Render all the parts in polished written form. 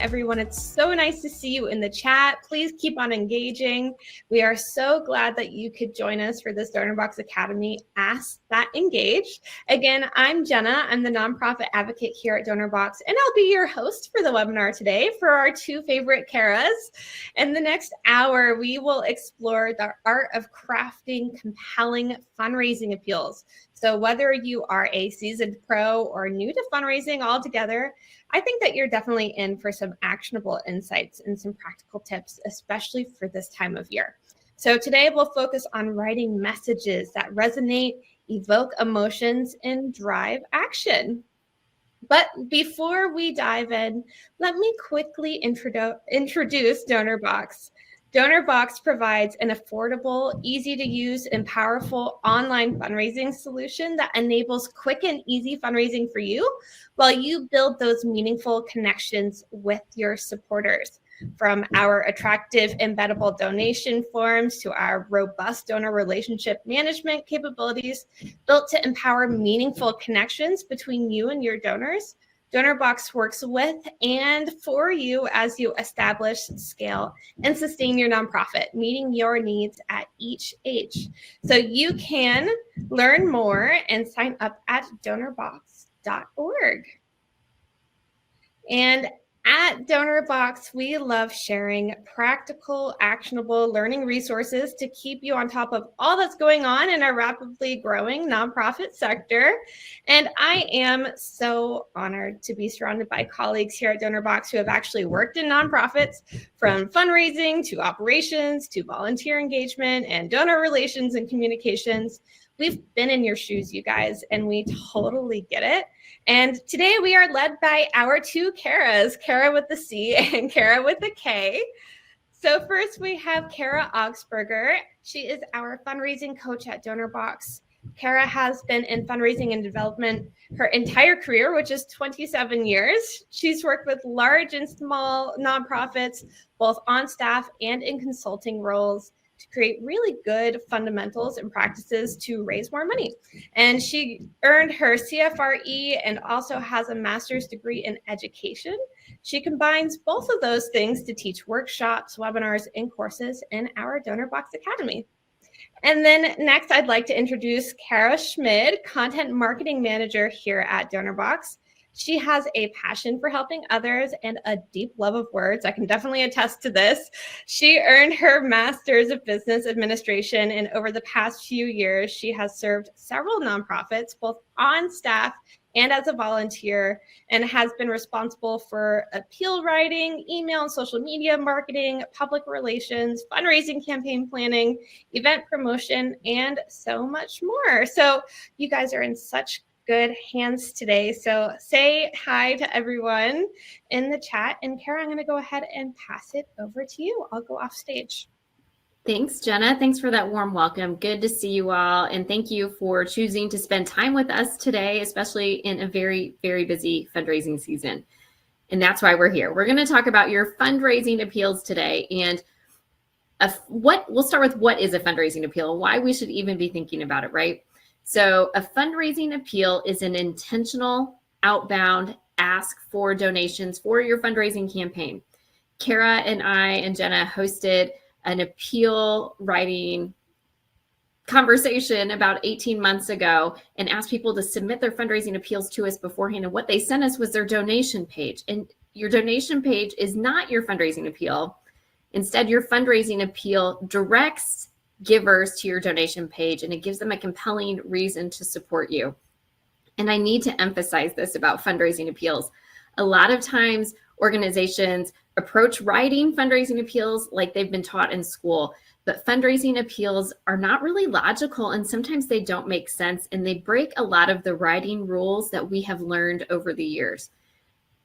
everyone. It's so nice to see you in the chat. Please keep on engaging. We are so glad that you could join us for this Donorbox Academy Ask That Engage. Again, I'm Jenna. I'm the nonprofit advocate here at Donorbox, and I'll be your host for the webinar today for our two favorite Karas. In the next hour, we will explore the art of crafting compelling fundraising appeals. So whether you are a seasoned pro or new to fundraising altogether, I think that you're definitely in for some actionable insights and some practical tips, especially for this time of year. So today we'll focus on writing messages that resonate, evoke emotions, and drive action. But before we dive in, let me quickly introduce Donorbox. Donorbox provides an affordable, easy to use, and powerful online fundraising solution that enables quick and easy fundraising for you while you build those meaningful connections with your supporters. From our attractive embeddable donation forms to our robust donor relationship management capabilities built to empower meaningful connections between you and your donors, Donorbox works with and for you as you establish, scale, and sustain your nonprofit, meeting your needs at each age. So you can learn more and sign up at donorbox.org. And at Donorbox, we love sharing practical, actionable learning resources to keep you on top of all that's going on in our rapidly growing nonprofit sector. And I am so honored to be surrounded by colleagues here at Donorbox who have actually worked in nonprofits, from fundraising to operations to volunteer engagement and donor relations and communications. We've been in your shoes, you guys, and we totally get it. And today we are led by our two Karas, Kara with the C and Kara with the K. So first we have Kara Augsburger. She is our fundraising coach at Donorbox. Kara has been in fundraising and development her entire career, which is 27 years. She's worked with large and small nonprofits, both on staff and in consulting roles, to create really good fundamentals and practices to raise more money. And she earned her CFRE and also has a master's degree in education. She combines both of those things to teach workshops, webinars, and courses in our Donorbox Academy. And then next, I'd like to introduce Kara Schmid, Content Marketing Manager here at Donorbox. She has a passion for helping others and a deep love of words. I can definitely attest to this. She earned her Master's of Business Administration, and over the past few years, she has served several nonprofits, both on staff and as a volunteer, and has been responsible for appeal writing, email and social media marketing, public relations, fundraising campaign planning, event promotion, and so much more. So you guys are in such good hands today. So say hi to everyone in the chat. And Kara, I'm going to go ahead and pass it over to you. I'll go off stage. Thanks, Jenna. Thanks for that warm welcome. Good to see you all. And thank you for choosing to spend time with us today, especially in a very, very busy fundraising season. And that's why we're here. We're going to talk about your fundraising appeals today. And we'll start with what is a fundraising appeal, why we should even be thinking about it, right? So a fundraising appeal is an intentional outbound ask for donations for your fundraising campaign. Kara and I and Jenna hosted an appeal writing conversation about 18 months ago and asked people to submit their fundraising appeals to us beforehand. And what they sent us was their donation page. And your donation page is not your fundraising appeal. Instead, your fundraising appeal directs givers to your donation page, and it gives them a compelling reason to support you. And I need to emphasize this about fundraising appeals. A lot of times organizations approach writing fundraising appeals like they've been taught in school, but fundraising appeals are not really logical, and sometimes they don't make sense, and they break a lot of the writing rules that we have learned over the years.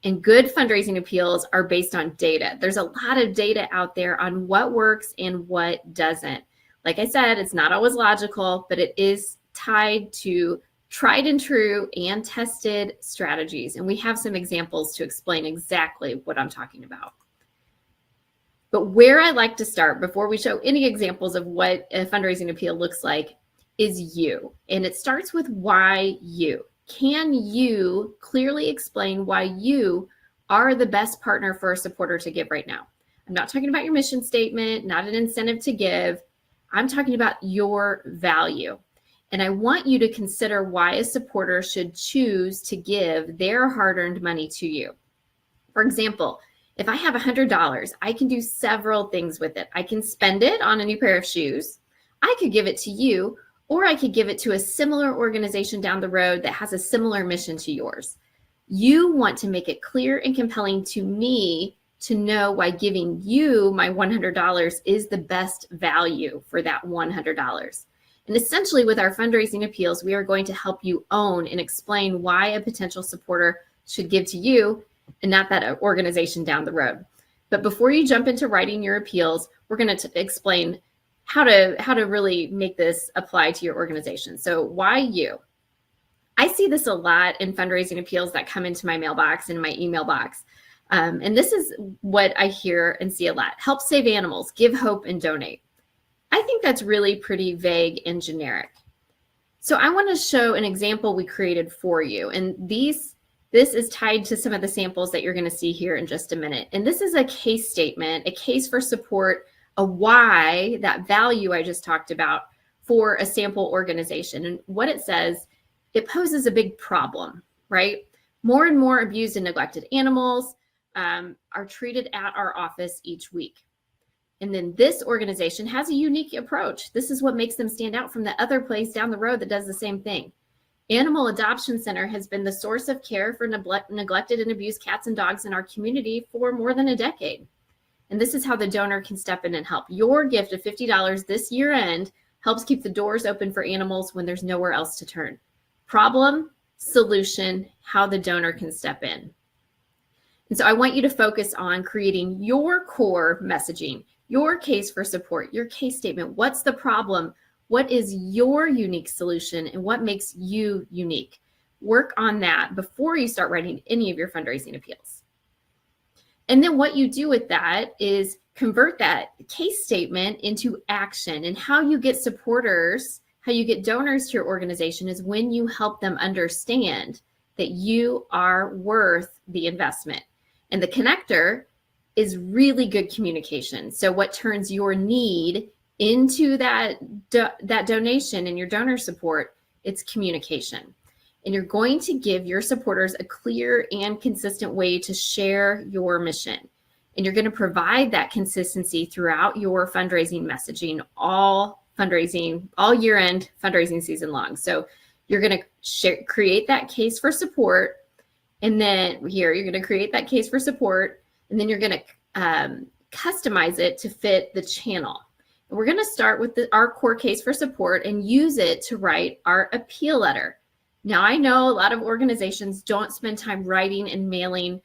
And good fundraising appeals are based on data. There's a lot of data out there on what works and what doesn't. Like I said, it's not always logical, but it is tied to tried and true and tested strategies. And we have some examples to explain exactly what I'm talking about. But where I like to start before we show any examples of what a fundraising appeal looks like is you. And it starts with why you. Can you clearly explain why you are the best partner for a supporter to give right now. I'm not talking about your mission statement, not an incentive to give. I'm talking about your value. And I want you to consider why a supporter should choose to give their hard-earned money to you. For example, if I have $100, I can do several things with it. I can spend it on a new pair of shoes. I could give it to you, or I could give it to a similar organization down the road that has a similar mission to yours. You want to make it clear and compelling to me to know why giving you my $100 is the best value for that $100. And essentially with our fundraising appeals, we are going to help you own and explain why a potential supporter should give to you and not that organization down the road. But before you jump into writing your appeals, we're going to explain how to really make this apply to your organization. So why you? I see this a lot in fundraising appeals that come into my mailbox and my email box. And this is what I hear and see a lot. Help save animals, give hope, and donate. I think that's really pretty vague and generic. So I want to show an example we created for you. And this is tied to some of the samples that you're going to see here in just a minute. And this is a case statement, a case for support, a why, that value I just talked about for a sample organization. And what it says, it poses a big problem, right? More and more abused and neglected animals are treated at our office each week. And then this organization has a unique approach. This is what makes them stand out from the other place down the road that does the same thing. Animal Adoption Center has been the source of care for neglected and abused cats and dogs in our community for more than a decade. And this is how the donor can step in and help. Your gift of $50 this year end helps keep the doors open for animals when there's nowhere else to turn. Problem, solution, how the donor can step in. And so I want you to focus on creating your core messaging, your case for support, your case statement. What's the problem? What is your unique solution and what makes you unique? Work on that before you start writing any of your fundraising appeals. And then what you do with that is convert that case statement into action. And how you get supporters, how you get donors to your organization is when you help them understand that you are worth the investment. And the connector is really good communication. So what turns your need into that donation and your donor support, it's communication. And you're going to give your supporters a clear and consistent way to share your mission. And you're going to provide that consistency throughout your fundraising messaging, all year-end fundraising season long. So you're going to create that case for support. And then here, you're going to create that case for support. And then you're going to customize it to fit the channel. And we're going to start with our core case for support and use it to write our appeal letter. Now, I know a lot of organizations don't spend time writing and mailing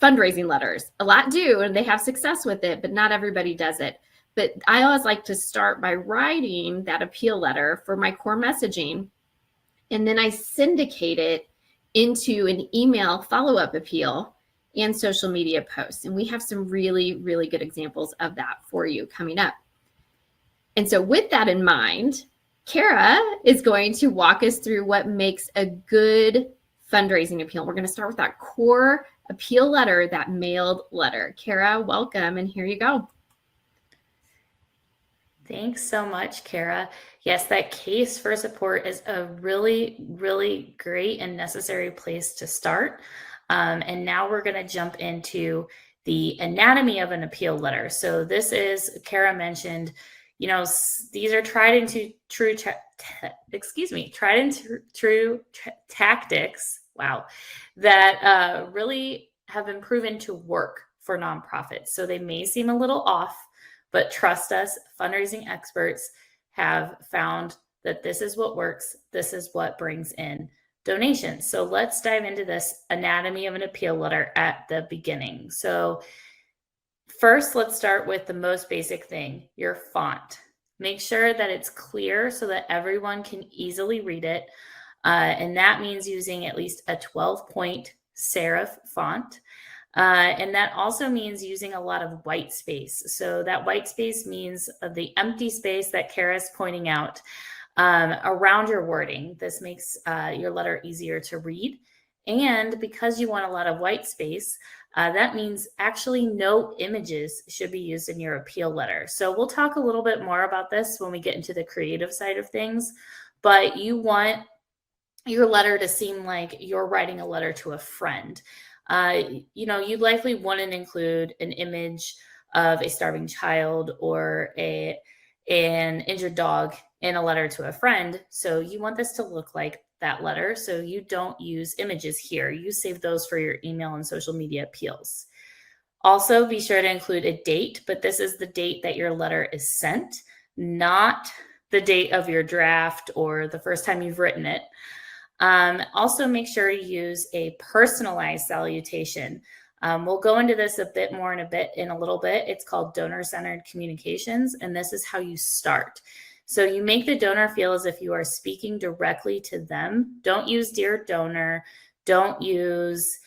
fundraising letters. A lot do, and they have success with it, but not everybody does it. But I always like to start by writing that appeal letter for my core messaging, and then I syndicate it into an email follow-up appeal and social media posts. And we have some really, really good examples of that for you coming up. And so with that in mind, Kara is going to walk us through what makes a good fundraising appeal. We're going to start with that core appeal letter, that mailed letter. Kara, welcome, and here you go. Thanks so much, Kara. Yes, that case for support is a really, really great and necessary place to start. And now we're going to jump into the anatomy of an appeal letter. So this is, Kara mentioned, these are tried and true tactics, wow, that really have been proven to work for nonprofits. So they may seem a little off, but trust us, fundraising experts have found that this is what works. This is what brings in donations. So let's dive into this anatomy of an appeal letter at the beginning. So first, let's start with the most basic thing, your font. Make sure that it's clear so that everyone can easily read it. And that means using at least a 12-point serif font. And that also means using a lot of white space. So that white space means the empty space that Kara's pointing out around your wording. This makes your letter easier to read. And because you want a lot of white space, that means actually no images should be used in your appeal letter. So we'll talk a little bit more about this when we get into the creative side of things, but you want your letter to seem like you're writing a letter to a friend. You likely wouldn't include an image of a starving child or an injured dog in a letter to a friend. So you want this to look like that letter. So you don't use images here. You save those for your email and social media appeals. Also, be sure to include a date, but this is the date that your letter is sent, not the date of your draft or the first time you've written it. Also, make sure you use a personalized salutation. We'll go into this a bit more in a little bit. It's called donor-centered communications, and this is how you start. So you make the donor feel as if you are speaking directly to them. Don't use dear donor. Don't use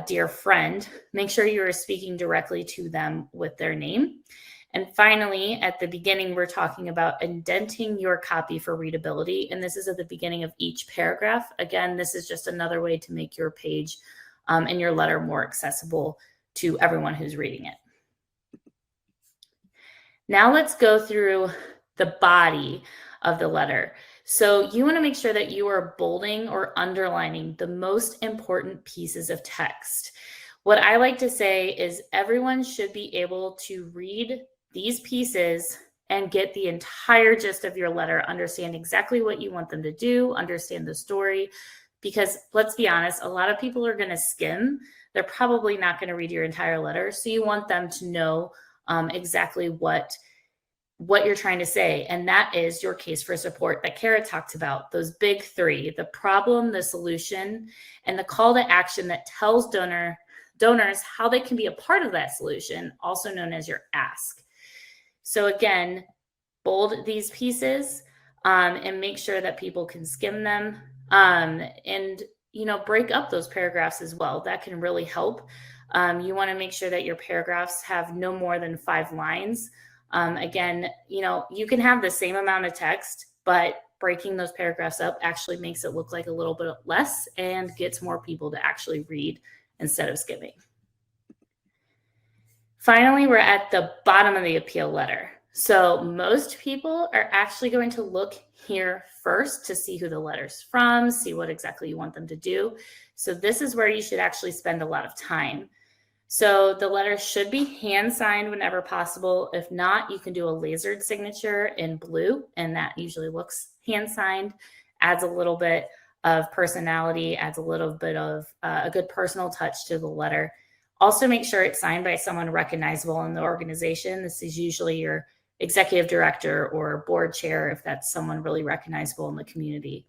dear friend. Make sure you are speaking directly to them with their name. And finally, at the beginning, we're talking about indenting your copy for readability. And this is at the beginning of each paragraph. Again, this is just another way to make your page and your letter more accessible to everyone who's reading it. Now let's go through the body of the letter. So you want to make sure that you are bolding or underlining the most important pieces of text. What I like to say is everyone should be able to read these pieces and get the entire gist of your letter, understand exactly what you want them to do, understand the story, because let's be honest, a lot of people are going to skim. They're probably not going to read your entire letter. So you want them to know exactly what you're trying to say. And that is your case for support that Kara talked about, those big three: the problem, the solution, and the call to action that tells donors how they can be a part of that solution, also known as your ask. So again, bold these pieces and make sure that people can skim them, and break up those paragraphs as well. That can really help. You want to make sure that your paragraphs have no more than 5 lines. Again, you can have the same amount of text, but breaking those paragraphs up actually makes it look like a little bit less and gets more people to actually read instead of skimming. Finally, we're at the bottom of the appeal letter. So most people are actually going to look here first to see who the letter's from, see what exactly you want them to do. So this is where you should actually spend a lot of time. So the letter should be hand signed whenever possible. If not, you can do a lasered signature in blue, and that usually looks hand signed, adds a little bit of personality, adds a little bit of a good personal touch to the letter. Also make sure it's signed by someone recognizable in the organization. This is usually your executive director or board chair, if that's someone really recognizable in the community.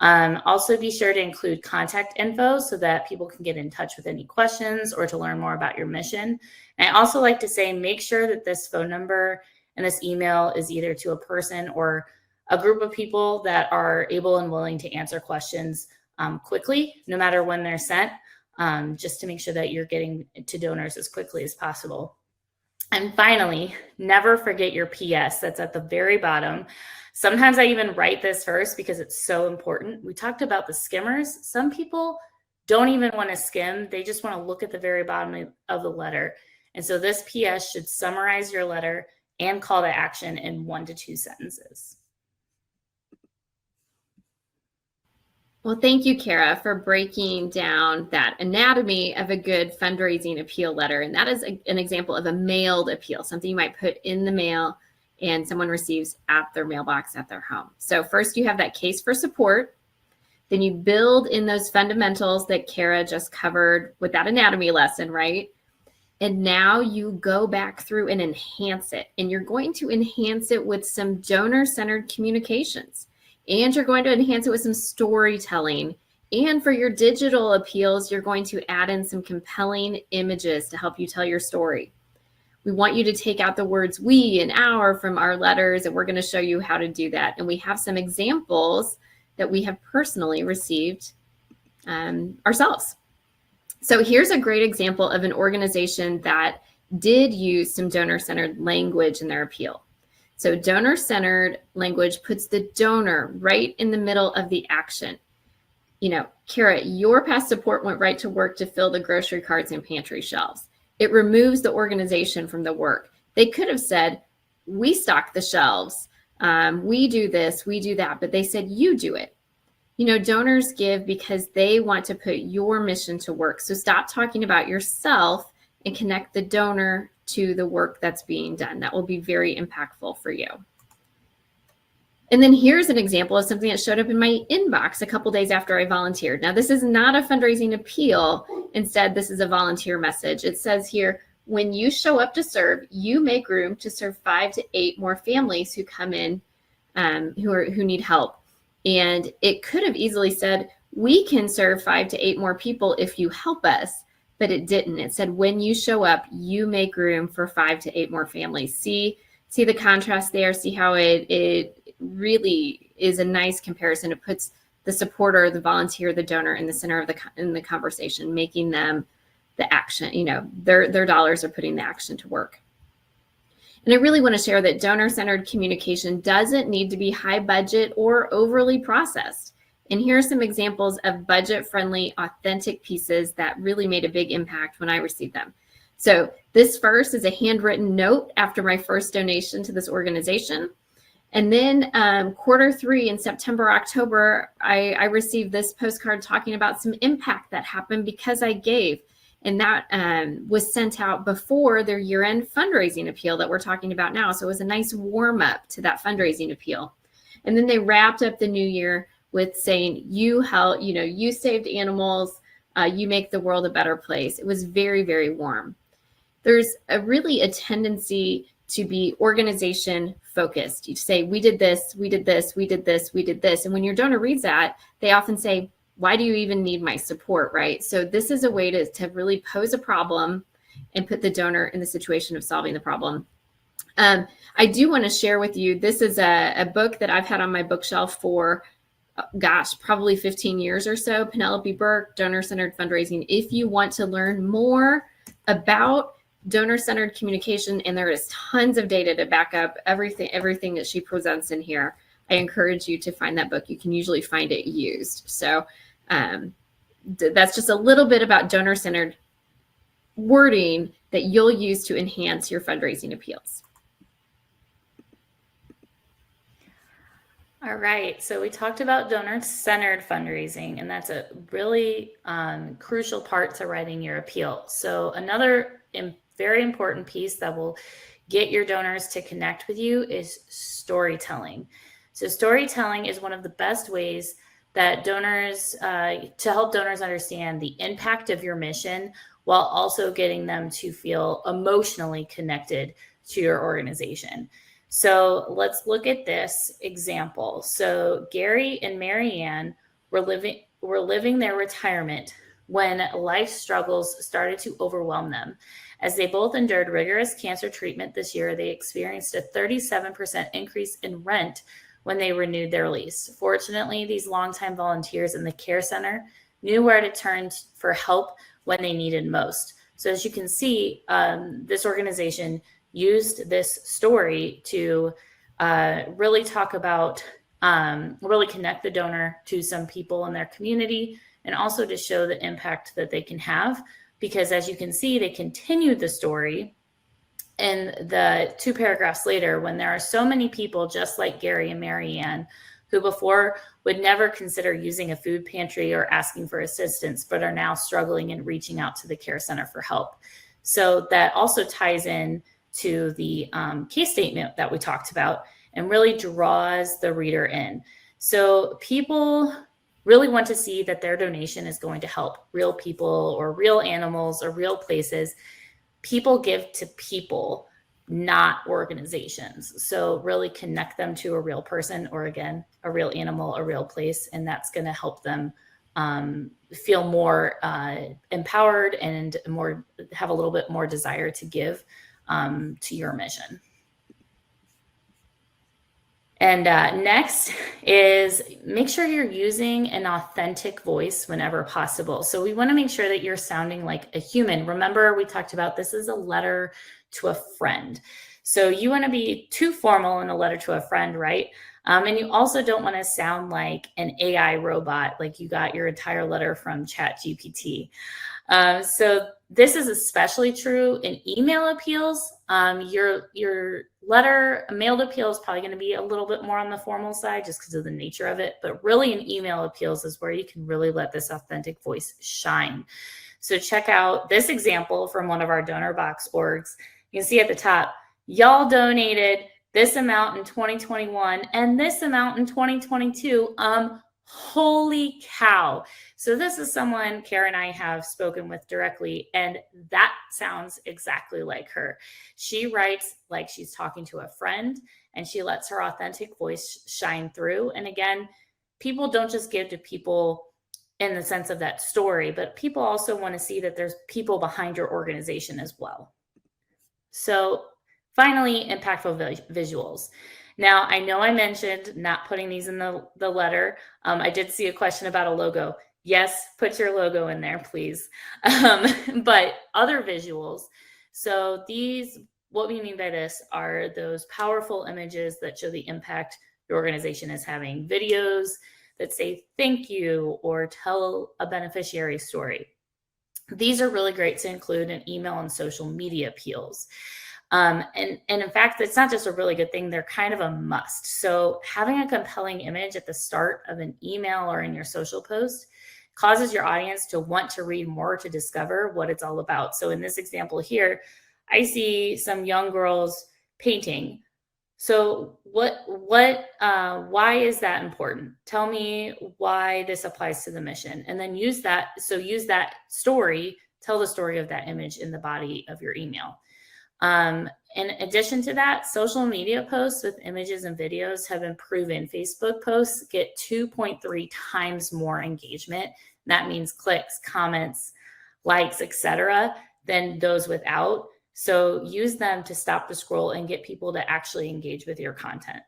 Also be sure to include contact info so that people can get in touch with any questions or to learn more about your mission. And I also like to say, make sure that this phone number and this email is either to a person or a group of people that are able and willing to answer questions quickly, no matter when they're sent, just to make sure that you're getting to donors as quickly as possible. And finally, never forget your PS. That's at the very bottom. Sometimes I even write this first because it's so important. We talked about the skimmers. Some people don't even want to skim. They just want to look at the very bottom of the letter. And so this PS should summarize your letter and call to action in 1 to 2 sentences. Well, thank you, Kara, for breaking down that anatomy of a good fundraising appeal letter. And that is an example of a mailed appeal, something you might put in the mail and someone receives at their mailbox at their home. So first you have that case for support. Then you build in those fundamentals that Kara just covered with that anatomy lesson, right? And now you go back through and enhance it. And you're going to enhance it with some donor-centered communications. And you're going to enhance it with some storytelling. And for your digital appeals, you're going to add in some compelling images to help you tell your story. We want you to take out the words we and our from our letters, and we're going to show you how to do that. And we have some examples that we have personally received ourselves. So here's a great example of an organization that did use some donor-centered language in their appeal. So donor-centered language puts the donor right in the middle of the action. Kara, your past support went right to work to fill the grocery carts and pantry shelves. It removes the organization from the work. They could have said, we stock the shelves, we do this, we do that, but they said, you do it. Donors give because they want to put your mission to work. So stop talking about yourself and connect the donor to the work that's being done. That will be very impactful for you. And then here's an example of something that showed up in my inbox a couple days after I volunteered. Now, this is not a fundraising appeal. Instead, this is a volunteer message. It says here, when you show up to serve, you make room to serve 5 to 8 more families who come in who need help. And it could have easily said, we can serve 5 to 8 more people if you help us, but it didn't. It said, when you show up, you make room for 5 to 8 more families. See the contrast there? See how it really is a nice comparison. It puts the supporter, the volunteer, the donor in the center of the conversation, making them the action. Their dollars are putting the action to work. And I really want to share that donor-centered communication doesn't need to be high budget or overly processed. And here are some examples of budget-friendly, authentic pieces that really made a big impact when I received them. So this first is a handwritten note after my first donation to this organization. And then Q3 in September, October, I received this postcard talking about some impact that happened because I gave. And that was sent out before their year-end fundraising appeal that we're talking about now. So it was a nice warm-up to that fundraising appeal. And then they wrapped up the new year with saying, you help, you saved animals, you make the world a better place. It was very, very warm. There's a tendency to be organization focused. You say, we did this, we did this, we did this, we did this. And when your donor reads that, they often say, why do you even need my support, right? So this is a way to really pose a problem and put the donor in the situation of solving the problem. I do want to share with you, this is a book that I've had on my bookshelf for, probably 15 years or so, Penelope Burke, Donor-Centered Fundraising. If you want to learn more about donor-centered communication, and there is tons of data to back up everything that she presents in here, I encourage you to find that book. You can usually find it used. So that's just a little bit about donor-centered wording that you'll use to enhance your fundraising appeals. All right, so we talked about donor-centered fundraising, and that's a really crucial part to writing your appeal. So another very important piece that will get your donors to connect with you is storytelling. So storytelling is one of the best ways that donors, to help donors understand the impact of your mission while also getting them to feel emotionally connected to your organization. So let's look at this example. So Gary and Marianne were living their retirement when life struggles started to overwhelm them. As they both endured rigorous cancer treatment this year, they experienced a 37% increase in rent when they renewed their lease. Fortunately, these longtime volunteers in the care center knew where to turn for help when they needed most. So as you can see, this organization used this story to really talk about, really connect the donor to some people in their community, and also to show the impact that they can have. Because as you can see, they continued the story in the 2 paragraphs later, when there are so many people just like Gary and Marianne who before would never consider using a food pantry or asking for assistance, but are now struggling and reaching out to the care center for help. So that also ties in to the case statement that we talked about and really draws the reader in. So people really want to see that their donation is going to help real people or real animals or real places. People give to people, not organizations. So really connect them to a real person, or again, a real animal, a real place, and that's going to help them feel more empowered and have a little bit more desire to give to your mission. And next is make sure you're using an authentic voice whenever possible. So we want to make sure that you're sounding like a human. Remember, we talked about this is a letter to a friend. So you want to be too formal in a letter to a friend, right? And you also don't want to sound like an AI robot, like you got your entire letter from ChatGPT. So this is especially true in email appeals. Your letter, a mailed appeal is probably going to be a little bit more on the formal side just because of the nature of it. But really in email appeals is where you can really let this authentic voice shine. So check out this example from one of our Donorbox orgs. You can see at the top, y'all donated this amount in 2021 and this amount in 2022. Holy cow. So this is someone Kara and I have spoken with directly, and that sounds exactly like her. She writes like she's talking to a friend, and she lets her authentic voice shine through. And again, people don't just give to people in the sense of that story, but people also want to see that there's people behind your organization as well. So finally, impactful visuals. Now, I know I mentioned not putting these in the letter. I did see a question about a logo. Yes, put your logo in there, please. But other visuals. So these, what we mean by this are those powerful images that show the impact your organization is having. Videos that say thank you or tell a beneficiary story. These are really great to include in email and social media appeals. And in fact, it's not just a really good thing, they're kind of a must. So having a compelling image at the start of an email or in your social post causes your audience to want to read more to discover what it's all about. So in this example here, I see some young girls painting. So why is that important? Tell me why this applies to the mission, and then use that story, tell the story of that image in the body of your email. In addition to that, social media posts with images and videos have been proven. Facebook posts get 2.3 times more engagement. That means clicks, comments, likes, etc., than those without. So use them to stop the scroll and get people to actually engage with your content.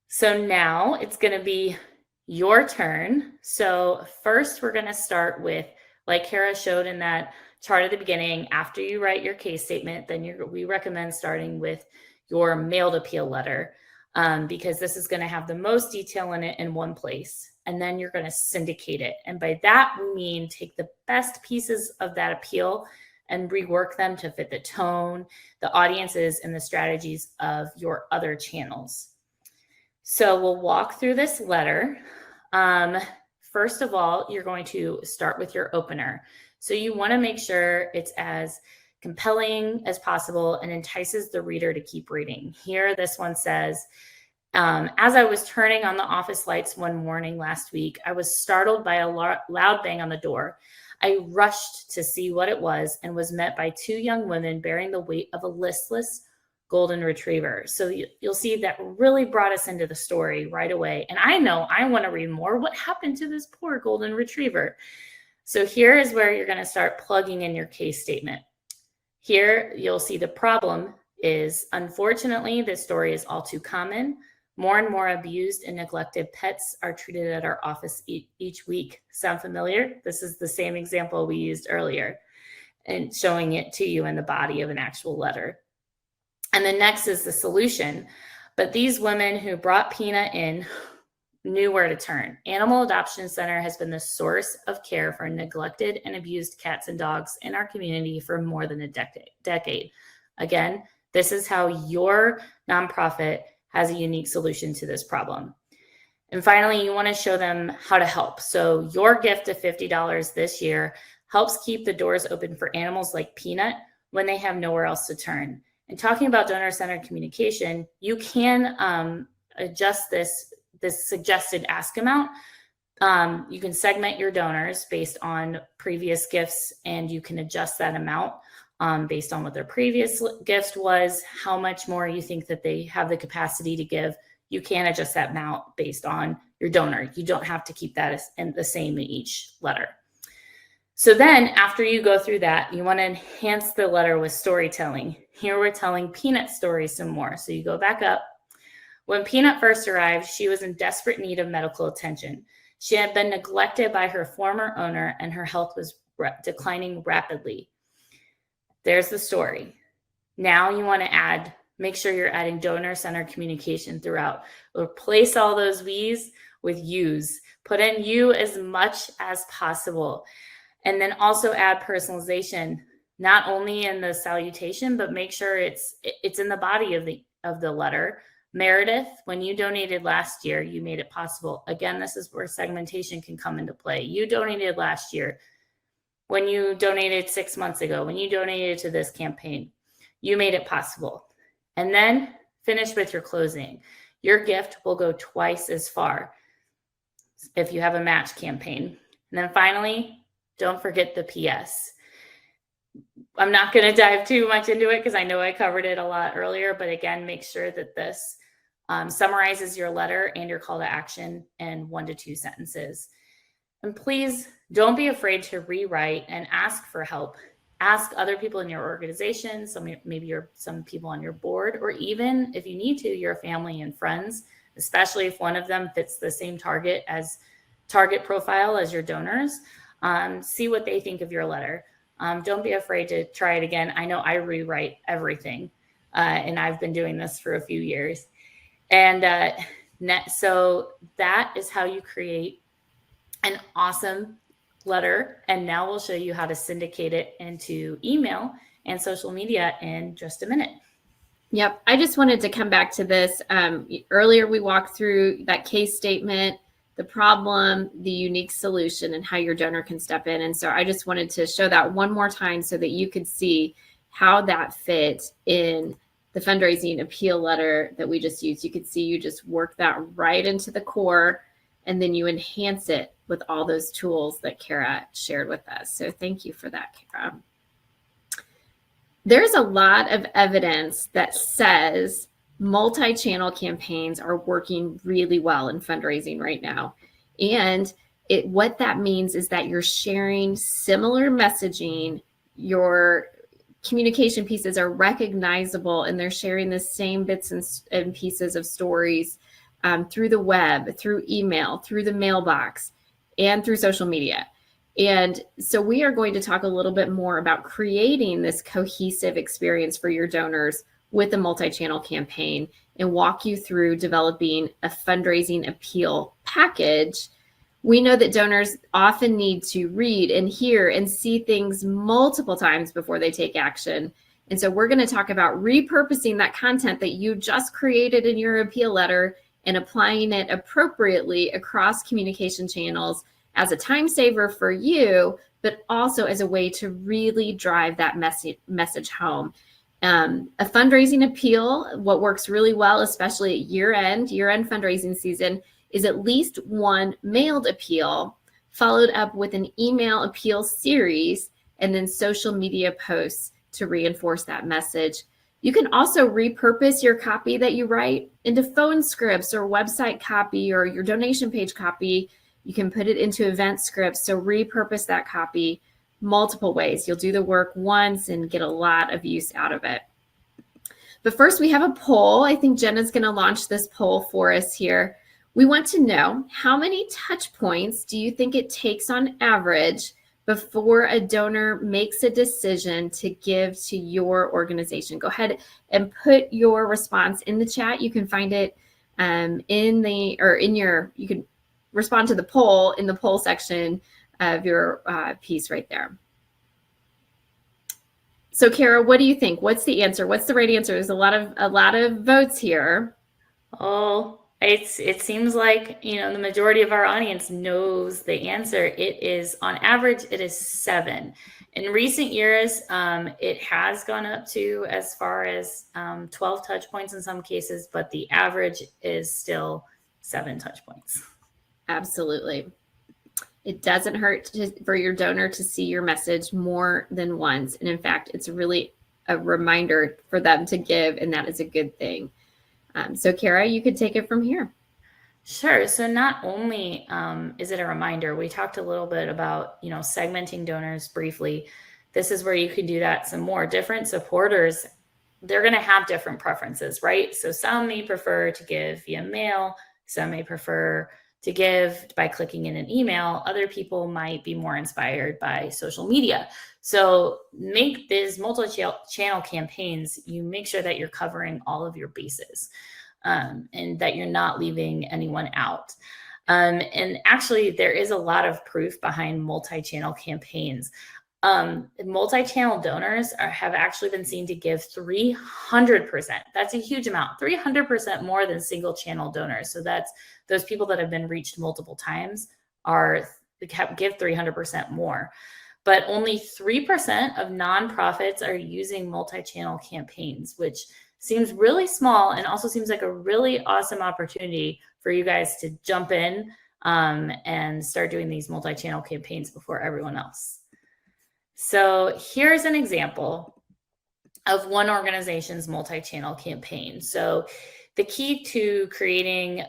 So now it's going to be your turn. So first we're going to start with, like Kara showed in that chart at the beginning, after you write your case statement, then we recommend starting with your mailed appeal letter because this is going to have the most detail in it in one place. And then you're going to syndicate it. And by that, we mean take the best pieces of that appeal and rework them to fit the tone, the audiences, and the strategies of your other channels. So we'll walk through this letter. First of all, you're going to start with your opener. So you want to make sure it's as compelling as possible and entices the reader to keep reading. Here, this one says, as I was turning on the office lights one morning last week, I was startled by a loud bang on the door. I rushed to see what it was and was met by two young women bearing the weight of a listless golden retriever. So you'll see that really brought us into the story right away. And I know I want to read more. What happened to this poor golden retriever? So here is where you're going to start plugging in your case statement. Here you'll see the problem is, unfortunately, this story is all too common. More and more abused and neglected pets are treated at our office each week. Sound familiar? This is the same example we used earlier and showing it to you in the body of an actual letter. And the next is the solution. But these women who brought Peanut in knew where to turn. Animal Adoption Center has been the source of care for neglected and abused cats and dogs in our community for more than a decade. Again, this is how your nonprofit has a unique solution to this problem. And finally, you want to show them how to help. So your gift of $50 this year helps keep the doors open for animals like Peanut when they have nowhere else to turn. And talking about donor-centered communication, you can adjust this suggested ask amount. You can segment your donors based on previous gifts, and you can adjust that amount based on what their previous gift was, how much more you think that they have the capacity to give. You can adjust that amount based on your donor. You don't have to keep that the same in each letter. So then after you go through that, you want to enhance the letter with storytelling. Here we're telling Peanut stories some more. So you go back up. When Peanut first arrived, she was in desperate need of medical attention. She had been neglected by her former owner and her health was declining rapidly. There's the story. Now you want to add make sure you're adding donor-centered communication throughout. Replace all those we's with you's. Put in you as much as possible. And then also add personalization, not only in the salutation, but make sure it's in the body of the letter. Meredith, when you donated last year, you made it possible. Again, this is where segmentation can come into play. You donated last year. When you donated 6 months ago, when you donated to this campaign, you made it possible. And then finish with your closing. Your gift will go twice as far if you have a match campaign. And then finally, don't forget the PS. I'm not going to dive too much into it because I know I covered it a lot earlier, but again, make sure that this summarizes your letter and your call to action in 1 to 2 sentences. And please don't be afraid to rewrite and ask for help. Ask other people in your organization, maybe some people on your board, or even if you need to, your family and friends, especially if one of them fits the same target profile as your donors. See what they think of your letter. Don't be afraid to try it again. I know I rewrite everything, and I've been doing this for a few years. And so that is how you create an awesome letter. And now we'll show you how to syndicate it into email and social media in just a minute. Yep. I just wanted to come back to this. Earlier, we walked through that case statement, the problem, the unique solution, and how your donor can step in. And so I just wanted to show that one more time so that you could see how that fit in the fundraising appeal letter that we just used. You could see you just work that right into the core, and then you enhance it with all those tools that Kara shared with us. So thank you for that, Kara. There's a lot of evidence that says multi-channel campaigns are working really well in fundraising right now. And what that means is that you're sharing similar messaging, your communication pieces are recognizable, and they're sharing the same bits and pieces of stories through the web, through email, through the mailbox, and through social media. And so we are going to talk a little bit more about creating this cohesive experience for your donors with a multi-channel campaign, and walk you through developing a fundraising appeal package. We know that donors often need to read and hear and see things multiple times before they take action. And so we're going to talk about repurposing that content that you just created in your appeal letter and applying it appropriately across communication channels as a time saver for you, but also as a way to really drive that message home. A fundraising appeal, what works really well, especially at year-end fundraising season, is at least one mailed appeal, followed up with an email appeal series, and then social media posts to reinforce that message. You can also repurpose your copy that you write into phone scripts or website copy or your donation page copy. You can put it into event scripts, so repurpose that copy multiple ways. You'll do the work once and get a lot of use out of it. But first, we have a poll. I think Jenna's going to launch this poll for us here. We want to know, how many touch points do you think it takes on average before a donor makes a decision to give to your organization? Go ahead and put your response in the chat. You can find it you can respond to the poll in the poll section of your piece right there. So Kara, what do you think? What's the answer? What's the right answer? There's a lot of votes here. Oh, it seems like, the majority of our audience knows the answer. It is, on average, it is 7. In recent years, it has gone up to as far as 12 touch points in some cases, but the average is still 7 touch points. Absolutely. It doesn't hurt for your donor to see your message more than once. And in fact, it's really a reminder for them to give, and that is a good thing. So Kara, you could take it from here. Sure. So not only is it a reminder, we talked a little bit about, segmenting donors briefly. This is where you can do that some more. Different supporters, they're going to have different preferences, right? So some may prefer to give via mail. Some may prefer to give by clicking in an email, other people might be more inspired by social media. So make these multi-channel campaigns, you make sure that you're covering all of your bases, and that you're not leaving anyone out. And actually, there is a lot of proof behind multi-channel campaigns. Multi-channel donors have actually been seen to give 300%. That's a huge amount, 300% more than single channel donors. So that's those people that have been reached multiple times give 300% more. But only 3% of nonprofits are using multi-channel campaigns, which seems really small and also seems like a really awesome opportunity for you guys to jump in and start doing these multi-channel campaigns before everyone else. So here's an example of one organization's multi-channel campaign. So the key to creating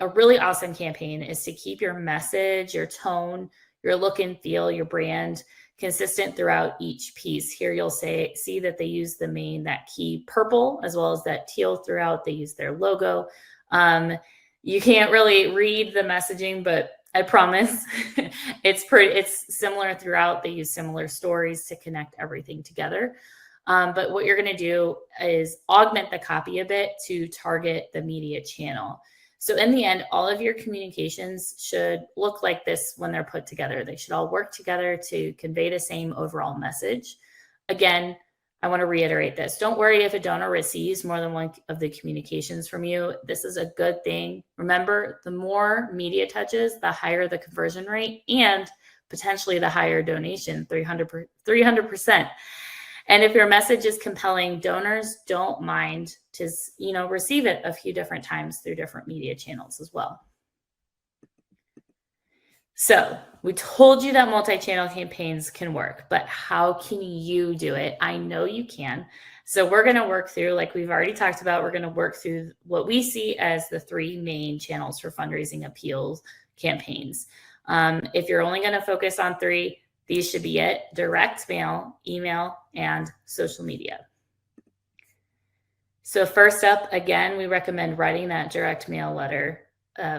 a really awesome campaign is to keep your message, your tone, your look and feel, your brand consistent throughout each piece. Here you'll see that they use that key purple as well as that teal throughout. They use their logo. You can't really read the messaging, but I promise it's similar throughout. They use similar stories to connect everything together. But what you're going to do is augment the copy a bit to target the media channel. So in the end, all of your communications should look like this when they're put together. They should all work together to convey the same overall message. Again, I want to reiterate this. Don't worry if a donor receives more than one of the communications from you. This is a good thing. Remember, the more media touches, the higher the conversion rate and potentially the higher donation, 300%. And if your message is compelling, donors don't mind to, receive it a few different times through different media channels as well. So we told you that multi-channel campaigns can work, but how can you do it? I know you can. So we're going to work through, like we've already talked about, we're going to work through what we see as the 3 main channels for fundraising appeals campaigns. If you're only going to focus on 3, these should be it: direct mail, email, and social media. So first up, again, we recommend writing that direct mail letter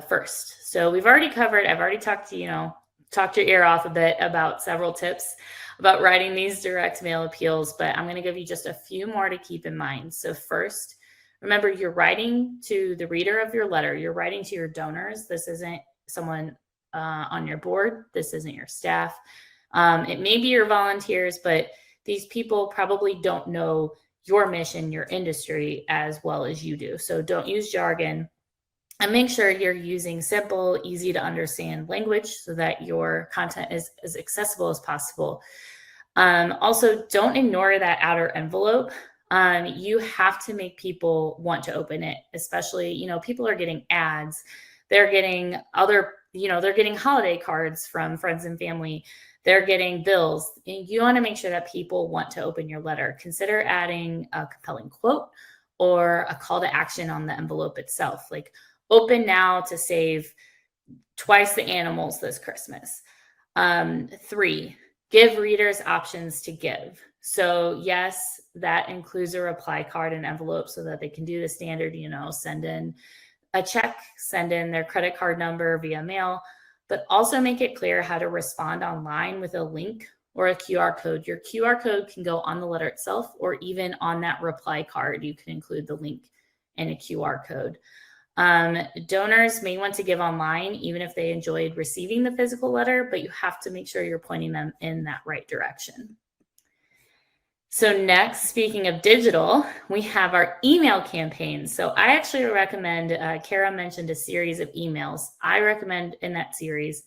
first. So I've already talked your ear off a bit about several tips about writing these direct mail appeals, but I'm going to give you just a few more to keep in mind. So first, remember, you're writing to the reader of your letter. You're writing to your donors. This isn't someone on your board. This isn't your staff. It may be your volunteers, but these people probably don't know your mission, your industry as well as you do. So don't use jargon. And make sure you're using simple, easy to understand language so that your content is as accessible as possible. Also, don't ignore that outer envelope. You have to make people want to open it, especially, people are getting ads. They're getting they're getting holiday cards from friends and family. They're getting bills. And you want to make sure that people want to open your letter. Consider adding a compelling quote or a call to action on the envelope itself, like open now to save twice the animals this Christmas. 3, give readers options to give. So yes, that includes a reply card and envelope so that they can do the standard, send in a check, send in their credit card number via mail, but also make it clear how to respond online with a link or a QR code. Your QR code can go on the letter itself, or even on that reply card, you can include the link and a QR code. Donors may want to give online, even if they enjoyed receiving the physical letter, but you have to make sure you're pointing them in that right direction. So next, speaking of digital, we have our email campaigns. So I actually recommend, Kara mentioned a series of emails. I recommend in that series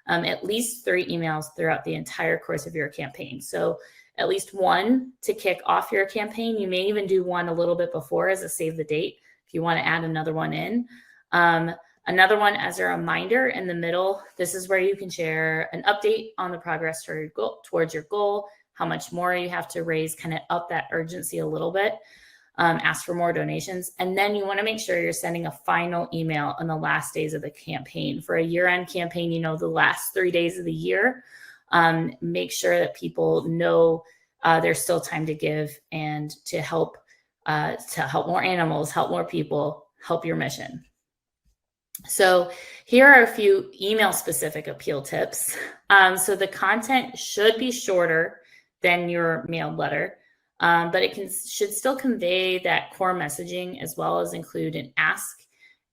at least 3 emails throughout the entire course of your campaign. So at least 1 to kick off your campaign. You may even do 1 a little bit before as a save the date if you want to add another one in. Another one as a reminder in the middle. This is where you can share an update on the progress towards your goal, how much more you have to raise, kind of up that urgency a little bit, ask for more donations. And then you want to make sure you're sending a final email on the last days of the campaign. For a year-end campaign, the last 3 days of the year, make sure that people know there's still time to give and to help more animals, help more people, help your mission. So here are a few email specific appeal tips. So the content should be shorter than your mailed letter, but it should still convey that core messaging, as well as include an ask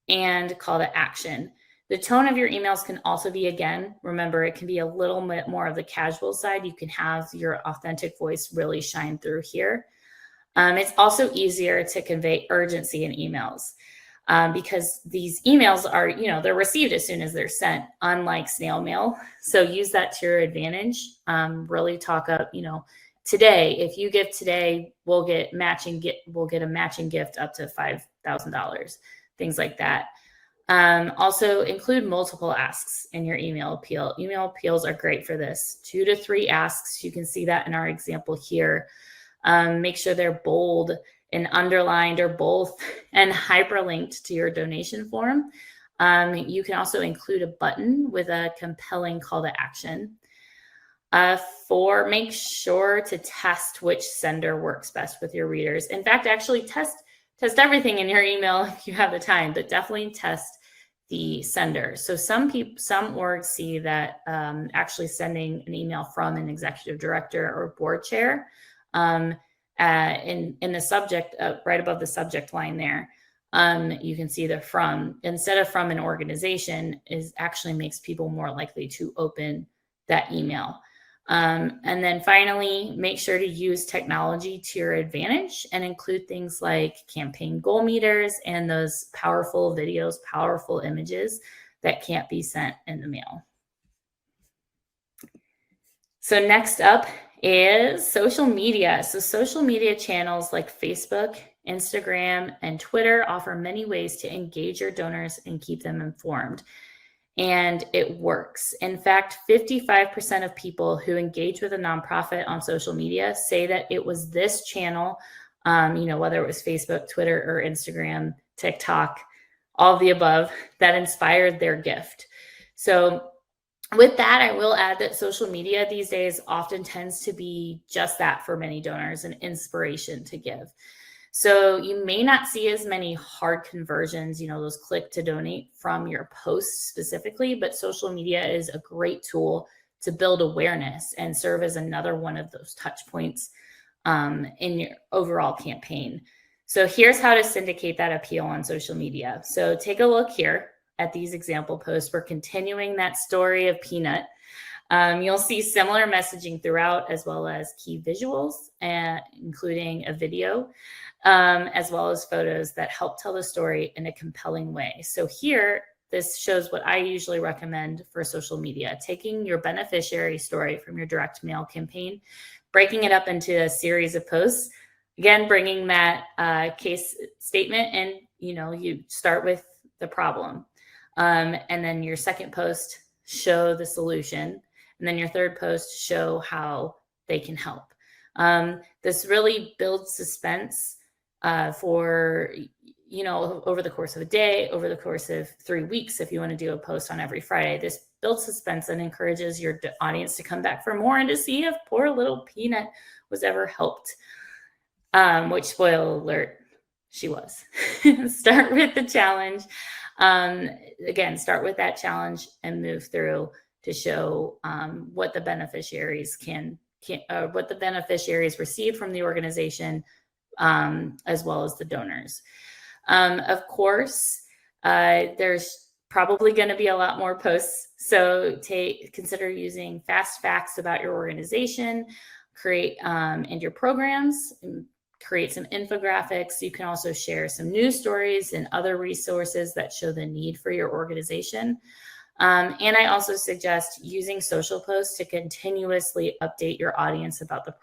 and call to action. The tone of your emails can also be, again, remember, it can be a little bit more of the casual side. You can have your authentic voice really shine through here. It's also easier to convey urgency in emails. Because these emails are, they're received as soon as they're sent, unlike snail mail. So use that to your advantage. Really talk up, today, if you give today, we'll get a matching gift up to $5,000, things like that. Also include multiple asks in your email appeal. Email appeals are great for this. 2 to 3 asks. You can see that in our example here. Make sure they're bold and underlined or both, and hyperlinked to your donation form. You can also include a button with a compelling call to action. 4, make sure to test which sender works best with your readers. In fact, actually test everything in your email if you have the time, but definitely test the sender. So some orgs see that actually sending an email from an executive director or board chair, in the subject, right above the subject line there, you can see the from, instead of from an organization, is actually makes people more likely to open that email. And then finally, make sure to use technology to your advantage and include things like campaign goal meters and those powerful videos, powerful images that can't be sent in the mail. So next up is social media. So social media channels like Facebook, Instagram, and Twitter offer many ways to engage your donors and keep them informed. And it works. In fact, 55% of people who engage with a nonprofit on social media say that it was this channel, whether it was Facebook, Twitter, or Instagram, TikTok, all of the above, that inspired their gift. So with that, I will add that social media these days often tends to be just that for many donors, an inspiration to give. So you may not see as many hard conversions, those click to donate from your posts specifically, but social media is a great tool to build awareness and serve as another one of those touch points in your overall campaign. So here's how to syndicate that appeal on social media. So take a look here at these example posts. We're continuing that story of Peanut. You'll see similar messaging throughout, as well as key visuals, including a video, as well as photos that help tell the story in a compelling way. So here, this shows what I usually recommend for social media: taking your beneficiary story from your direct mail campaign, breaking it up into a series of posts, again, bringing that case statement, and you start with the problem. And then your second post, show the solution. And then your third post, show how they can help. This really builds suspense for, over the course of a day, over the course of 3 weeks, if you want to do a post on every Friday. This builds suspense and encourages your audience to come back for more and to see if poor little Peanut was ever helped. Which, spoiler alert, she was. Start with the challenge. Again, start with that challenge and move through to show what the beneficiaries what the beneficiaries receive from the organization, as well as the donors. Of course, there's probably going to be a lot more posts. So consider using fast facts about your organization, create and your programs, and create some infographics. You can also share some news stories and other resources that show the need for your organization. And I also suggest using social posts to continuously update your audience about the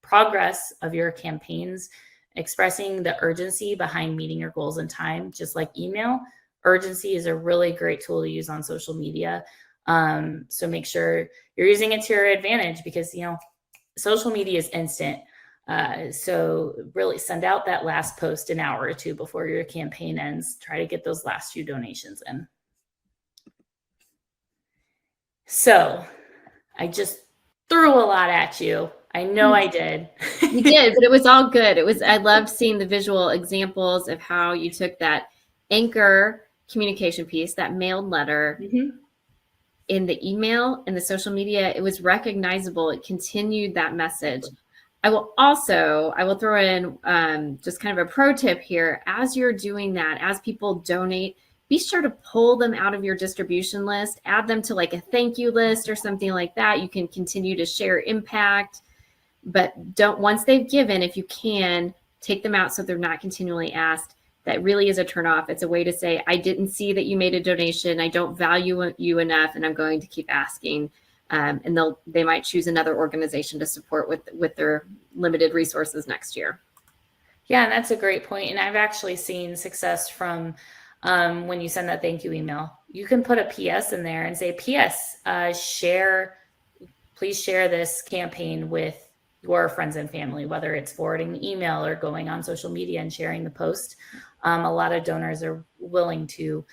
progress of your campaigns, expressing the urgency behind meeting your goals in time. Just like email, urgency is a really great tool to use on social media. So make sure you're using it to your advantage, because social media is instant. So really send out that last post an hour or two before your campaign ends. Try to get those last few donations in. So I just threw a lot at you. I know I did. You did, but it was all good. I loved seeing the visual examples of how you took that anchor communication piece, that mailed letter, Mm-hmm. in the email, in the social media, it was recognizable. It continued that message. I will throw in just kind of a pro tip here. As you're doing that, as people donate, be sure to pull them out of your distribution list, add them to like a thank you list or something like that. You can continue to share impact, but once they've given, if you can, take them out so they're not continually asked. That really is a turnoff. It's a way to say, I didn't see that you made a donation. I don't value you enough, and I'm going to keep asking. And they might choose another organization to support with their limited resources next year. Yeah, and that's a great point. And I've actually seen success from when you send that thank you email. You can put a PS in there and say, PS, please share this campaign with your friends and family, whether it's forwarding the email or going on social media and sharing the post. A lot of donors are willing to,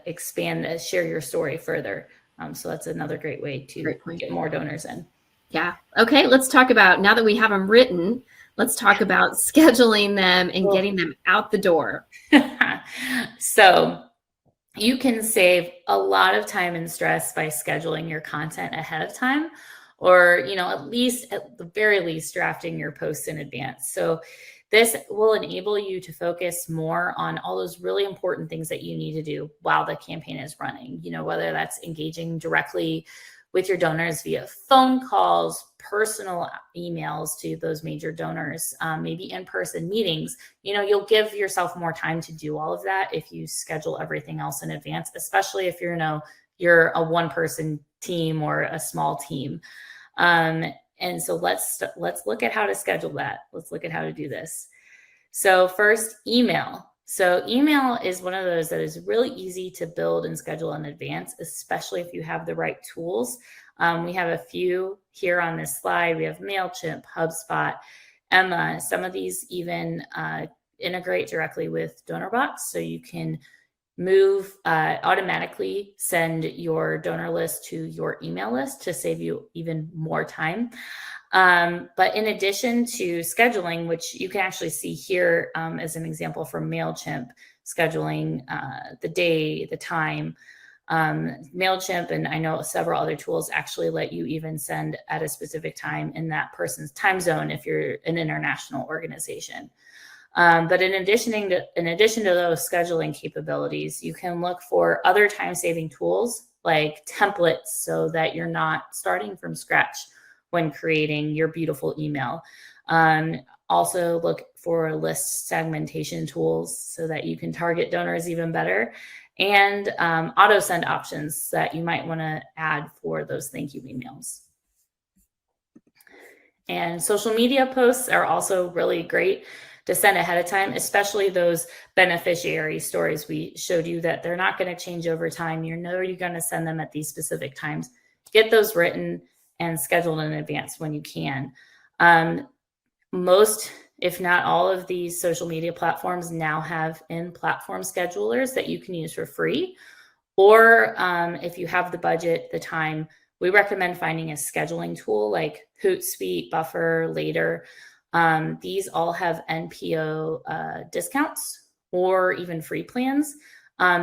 expand, share your story further. So that's another great way to get more donors in. Yeah. Okay. Let's talk about, now that we have them written, let's talk about scheduling them and getting them out the door. So you can save a lot of time and stress by scheduling your content ahead of time, or, at the very least, drafting your posts in advance. So this will enable you to focus more on all those really important things that you need to do while the campaign is running, whether that's engaging directly with your donors via phone calls, personal emails to those major donors, maybe in-person meetings. You'll give yourself more time to do all of that if you schedule everything else in advance, especially if you're a one-person team or a small team. And so let's look at how to schedule that. Let's look at how to do this. So first, email. So email is one of those that is really easy to build and schedule in advance, especially if you have the right tools. We have a few here on this slide. We have MailChimp, HubSpot, Emma. Some of these even integrate directly with Donorbox, so you can automatically send your donor list to your email list to save you even more time. But in addition to scheduling, which you can actually see here as an example from MailChimp, scheduling the day, the time, MailChimp, and I know several other tools actually let you even send at a specific time in that person's time zone if you're an international organization. But in addition to those scheduling capabilities, you can look for other time-saving tools like templates so that you're not starting from scratch when creating your beautiful email. Also look for list segmentation tools so that you can target donors even better, and auto send options that you might want to add for those thank you emails. And social media posts are also really great to send ahead of time, especially those beneficiary stories we showed you that they're not going to change over time. You're going to send them at these specific times. Get those written and scheduled in advance when you can. Most, if not all, of these social media platforms now have in-platform schedulers that you can use for free. Or if you have the budget, the time, we recommend finding a scheduling tool like Hootsuite, Buffer, Later. These all have NPO discounts or even free plans.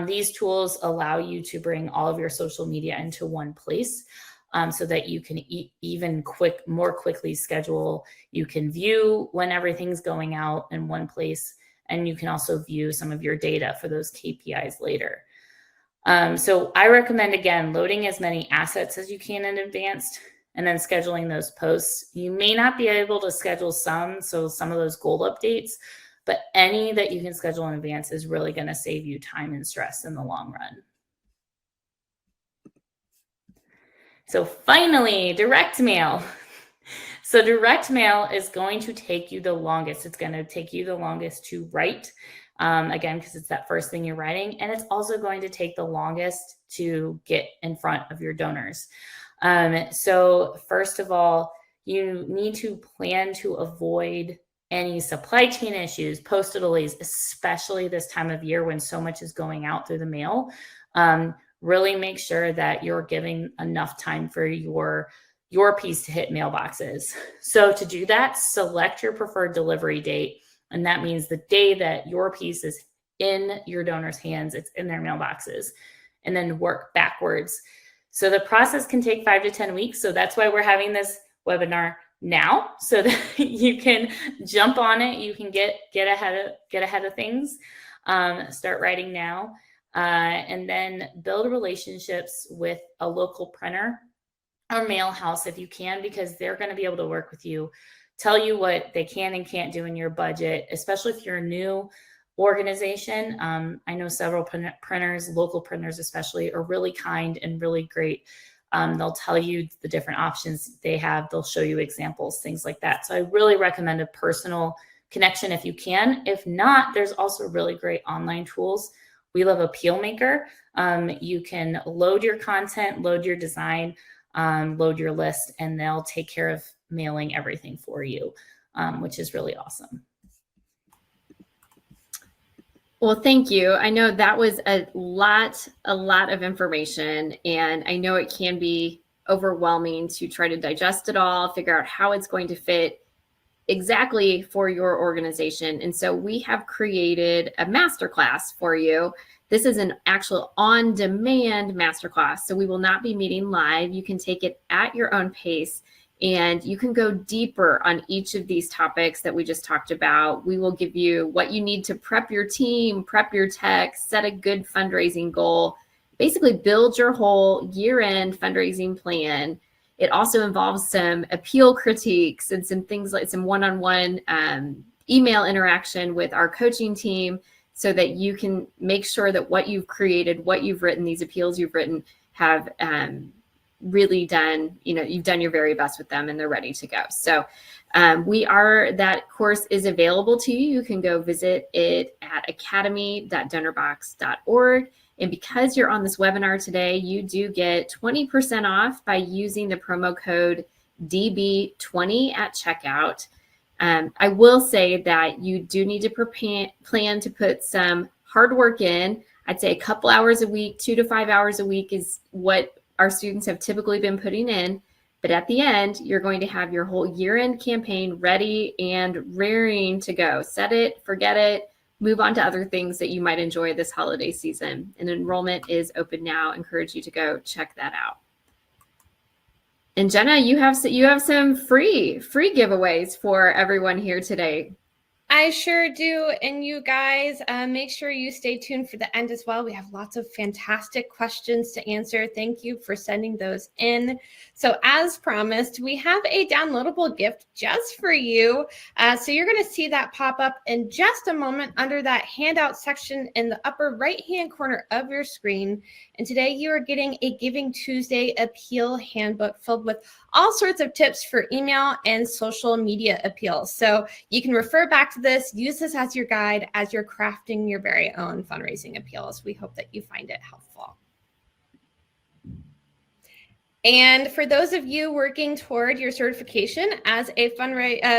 These tools allow you to bring all of your social media into one place so that you can more quickly schedule. You can view when everything's going out in one place, and you can also view some of your data for those KPIs later. So I recommend, again, loading as many assets as you can in advance and then scheduling those posts. You may not be able to schedule some of those goal updates, but any that you can schedule in advance is really going to save you time and stress in the long run. So finally, direct mail. So direct mail is going to take you the longest. It's going to take you the longest to write, again, because it's that first thing you're writing. And it's also going to take the longest to get in front of your donors. So first of all, you need to plan to avoid any supply chain issues, postal delays, especially this time of year when so much is going out through the mail. Really make sure that you're giving enough time for your piece to hit mailboxes. So to do that, select your preferred delivery date. And that means the day that your piece is in your donors' hands. It's in their mailboxes, and then work backwards. So the process can take 5 to 10 weeks. So that's why we're having this webinar now, so that you can jump on it. You can get ahead of things. Start writing now, and then build relationships with a local printer or mail house if you can, because they're going to be able to work with you, tell you what they can and can't do in your budget, especially if you're a new organization. I know several printers, local printers especially, are really kind and really great. They'll tell you the different options they have. They'll show you examples, things like that. So I really recommend a personal connection if you can. If not, there's also really great online tools. We love Appeal Maker. You can load your content, load your design, load your list, and they'll take care of mailing everything for you, which is really awesome. Well, thank you. I know that was a lot of information, and I know it can be overwhelming to try to digest it all, figure out how it's going to fit exactly for your organization. And so we have created a masterclass for you. This is an actual on-demand masterclass, so we will not be meeting live. You can take it at your own pace, and you can go deeper on each of these topics that we just talked about. We will give you what you need to prep your team, prep your tech, set a good fundraising goal, basically build your whole year-end fundraising plan. It also involves some appeal critiques and some things like some one-on-one email interaction with our coaching team, so that you can make sure that what you've created, what you've written, these appeals you've written have really done, you've done your very best with them and they're ready to go. So that course is available to you. You can go visit it at academy.donorbox.org. And because you're on this webinar today, you do get 20% off by using the promo code DB20 at checkout. I will say that you do need to plan to put some hard work in. I'd say a couple hours a week, 2 to 5 hours a week is what our students have typically been putting in. But at the end, you're going to have your whole year-end campaign ready and raring to go. Set it, forget it, move on to other things that you might enjoy this holiday season. And enrollment is open now. I encourage you to go check that out. And Jenna, you have some free giveaways for everyone here today. I sure do. And you guys, make sure you stay tuned for the end as well. We have lots of fantastic questions to answer. Thank you for sending those in. So as promised, we have a downloadable gift just for you. So you're going to see that pop up in just a moment under that handout section in the upper right-hand corner of your screen. And today you are getting a Giving Tuesday appeal handbook filled with all sorts of tips for email and social media appeals. So you can refer back to this, use this as your guide as you're crafting your very own fundraising appeals. We hope that you find it helpful. And for those of you working toward your certification as a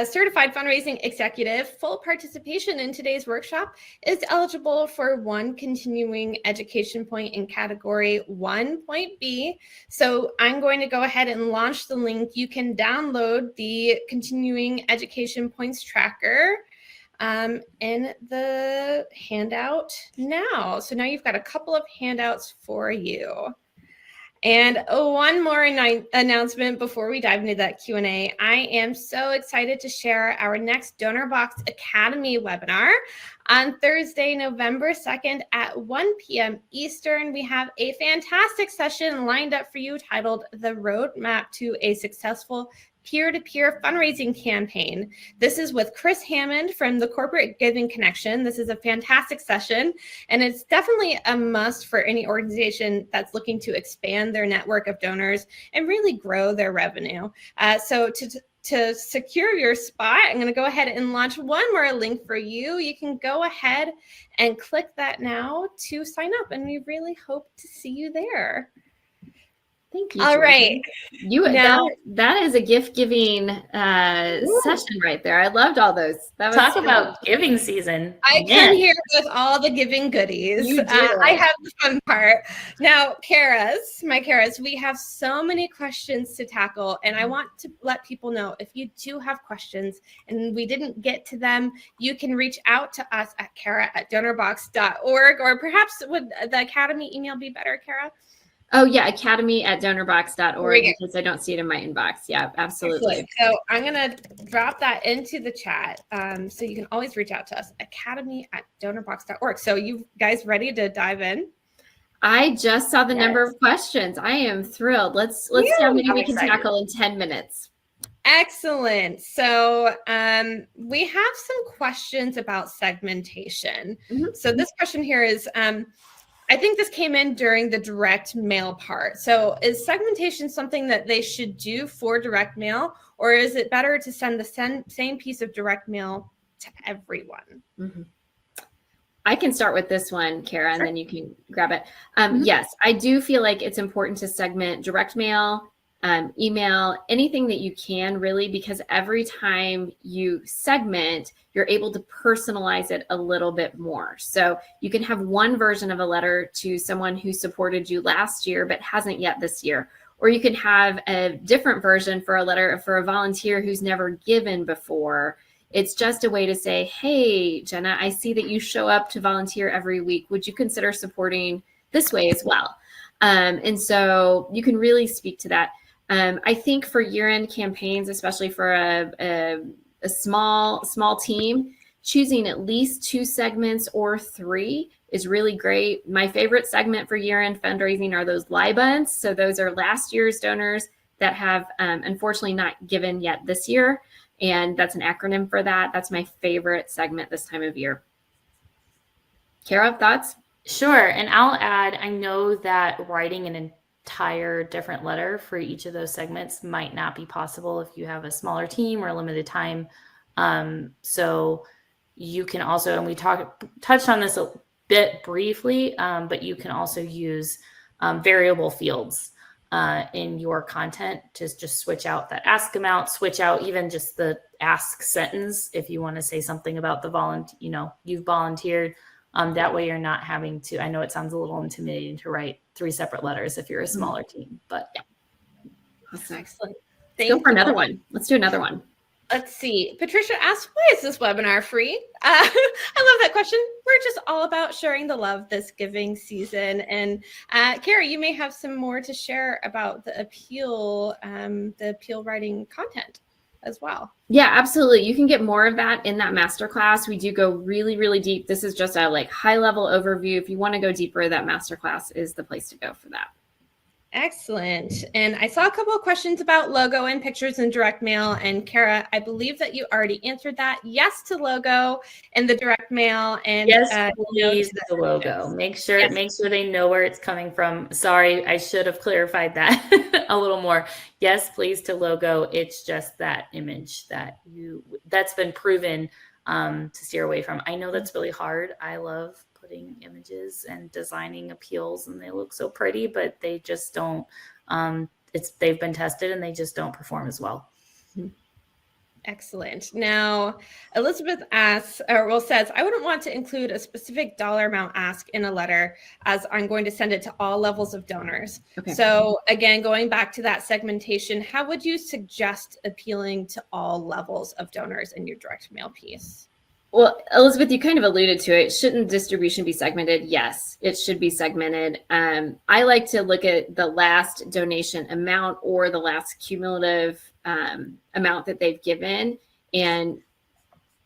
certified fundraising executive, full participation in today's workshop is eligible for 1 continuing education point in category 1.B. So I'm going to go ahead and launch the link. You can download the continuing education points tracker in the handout now. So now you've got a couple of handouts for you. And one more announcement before we dive into that Q&A. I am so excited to share our next Donorbox Academy webinar on Thursday, November 2nd at 1 p.m. Eastern. We have a fantastic session lined up for you titled The Roadmap to a Successful Peer-to-Peer Fundraising Campaign. This is with Chris Hammond from the Corporate Giving Connection. This is a fantastic session, and it's definitely a must for any organization that's looking to expand their network of donors and really grow their revenue. So to secure your spot, I'm going to go ahead and launch one more link for you. You can go ahead and click that now to sign up, and we really hope to see you there. Thank you. All Jordan. right. Now, that is a gift giving session right there. I loved all those. That was Talk about giving season. I come here with all the giving goodies. You do. I have the fun part. Now, my Karas, we have so many questions to tackle, and I want to let people know if you do have questions and we didn't get to them, you can reach out to us at Kara@donorbox.org, or perhaps would the Academy email be better, Kara? Oh, yeah, academy@donorbox.org, because I don't see it in my inbox. Yeah, absolutely. Excellent. So I'm going to drop that into the chat. So you can always reach out to us, academy@donorbox.org. So you guys ready to dive in? I just saw the number of questions. I am thrilled. Let's see how many we can tackle in 10 minutes. Excellent. So we have some questions about segmentation. So this question here is, I think this came in during the direct mail part. So is segmentation something that they should do for direct mail, or is it better to send the same piece of direct mail to everyone? I can start with this one, Kara, and then you can grab it. Yes, I do feel like it's important to segment direct mail, email, anything that you can, really, because every time you segment, you're able to personalize it a little bit more. So you can have one version of a letter to someone who supported you last year but hasn't yet this year. Or you can have a different version for a letter for a volunteer who's never given before. It's just a way to say, hey, Jenna, I see that you show up to volunteer every week. Would you consider supporting this way as well? And so you can really speak to that. I think for year-end campaigns, especially for a small team, choosing at least 2 segments or 3 is really great. My favorite segment for year-end fundraising are those LIBUNs. So those are last year's donors that have unfortunately not given yet this year. And that's an acronym for that. That's my favorite segment this time of year. Kara, thoughts? Sure. And I'll add, I know that writing an entire different letter for each of those segments might not be possible if you have a smaller team or limited time. So you can also, and we touched on this a bit briefly, but you can also use variable fields in your content to just switch out that ask amount, switch out even just the ask sentence if you want to say something about the you've volunteered. That way you're not having to, I know it sounds a little intimidating to write 3 separate letters if you're a smaller team, but yeah. That's excellent. Let's go for another one. Let's do another one. Let's see. Patricia asked, why is this webinar free? I love that question. We're just all about sharing the love this giving season. And Kara, you may have some more to share about the appeal writing content as well. Yeah, absolutely. You can get more of that in that masterclass. We do go really, really deep. This is just a high level overview. If you want to go deeper, that masterclass is the place to go for that. Excellent. And I saw a couple of questions about logo and pictures in direct mail. And Kara, I believe that you already answered that. Yes to logo in the direct mail, and yes, please to the logo. Make sure they know where it's coming from. Sorry, I should have clarified that a little more. Yes, please to logo. It's just that image that's been proven to steer away from. I know that's really hard. I love putting images and designing appeals, and they look so pretty, but they just don't, they've been tested and they just don't perform as well. Excellent. Now, Elizabeth says, I wouldn't want to include a specific dollar amount ask in a letter, as I'm going to send it to all levels of donors. Okay. So again, going back to that segmentation, how would you suggest appealing to all levels of donors in your direct mail piece? Well, Elizabeth, you kind of alluded to it. Shouldn't distribution be segmented? Yes, it should be segmented. I like to look at the last donation amount or the last cumulative amount that they've given and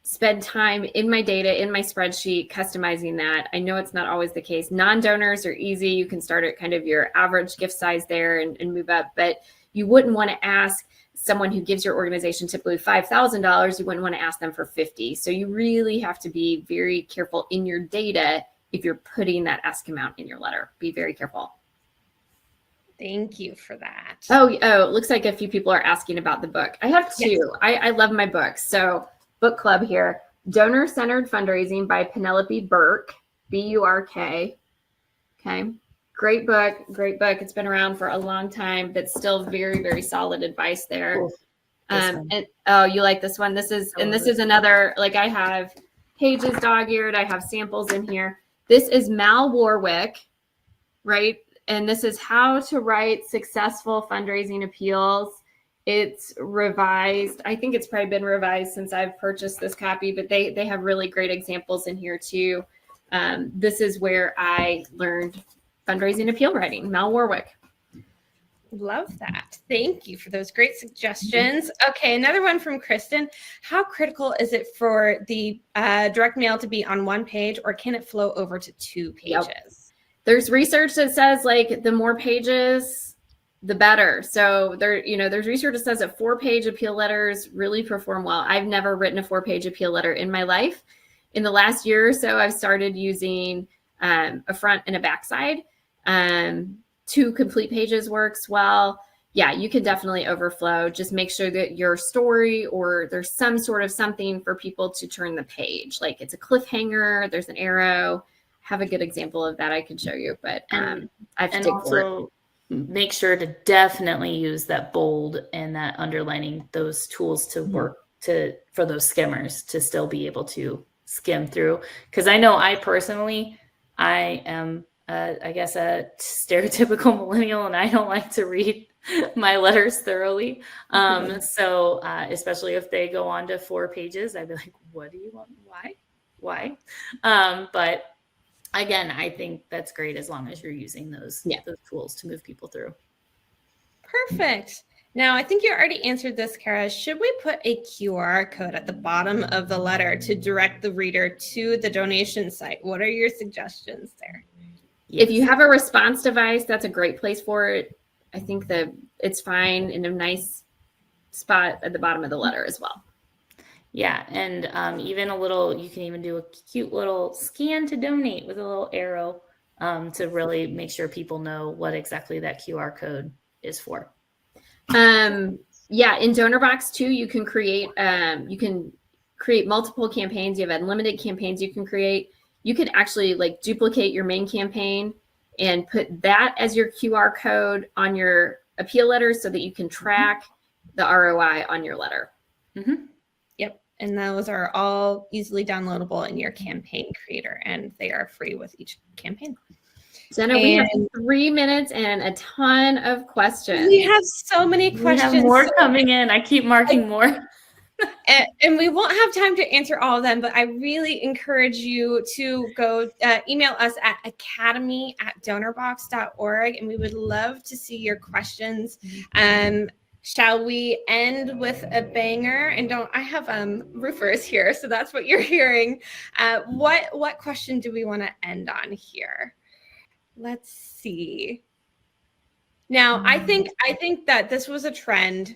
spend time in my data, in my spreadsheet, customizing that. I know it's not always the case. Non-donors are easy. You can start at kind of your average gift size there and move up, but you wouldn't want to ask someone who gives your organization typically $5,000, you wouldn't want to ask them for $50,000. So you really have to be very careful in your data if you're putting that ask amount in your letter. Be very careful. Thank you for that. Oh, it looks like a few people are asking about the book. I have 2. Yes. I love my books. So book club here, Donor-Centered Fundraising by Penelope Burke, B-U-R-K. Okay. Great book. Great book. It's been around for a long time, but still very, very solid advice there. Cool. And oh, you like this one? This is another, like I have pages dog-eared. I have samples in here. This is Mal Warwick, right? And this is how to write successful fundraising appeals. It's revised. I think it's probably been revised since I've purchased this copy, but they have really great examples in here too. This is where I learned fundraising appeal writing, Mal Warwick. Love that. Thank you for those great suggestions. Okay, another one from Kristen. How critical is it for the direct mail to be on one page, or can it flow over to 2 pages? Yep. There's research that says like the more pages, the better. So there's research that says that 4-page appeal letters really perform well. I've never written a 4-page appeal letter in my life. In the last year or so, I've started using a front and a backside. 2 complete pages works well. Yeah, you can definitely overflow. Just make sure that your story or there's some sort of something for people to turn the page. Like it's a cliffhanger, there's an arrow. Have a good example of that I can show you, but I have to dig for it. Make sure to definitely use that bold and that underlining, those tools to work for those skimmers to still be able to skim through. Because I know I am I guess a stereotypical millennial, and I don't like to read my letters thoroughly. So especially if they go on to 4 pages, I'd be like, what do you want? Why? But again, I think that's great as long as you're using those tools to move people through. Perfect. Now, I think you already answered this, Kara. Should we put a QR code at the bottom of the letter to direct the reader to the donation site? What are your suggestions there? If you have a response device, that's a great place for it. I think that it's fine in a nice spot at the bottom of the letter as well. Yeah, and even you can even do a cute little scan to donate with a little arrow to really make sure people know what exactly that QR code is for. Yeah, in Donorbox too, you can create multiple campaigns. You have unlimited campaigns you can create. You can actually like duplicate your main campaign and put that as your QR code on your appeal letter so that you can track the ROI on your letter. Mm-hmm. Yep. And those are all easily downloadable in your campaign creator, and they are free with each campaign. Jenna, we have 3 minutes and a ton of questions. We have so many questions. We have more coming in. I keep marking more. And we won't have time to answer all of them, but I really encourage you to go email us at academy@donorbox.org, and we would love to see your questions. Shall we end with a banger? And I have roofers here, so that's what you're hearing. What question do we want to end on here? Let's see. Now, I think that this was a trend.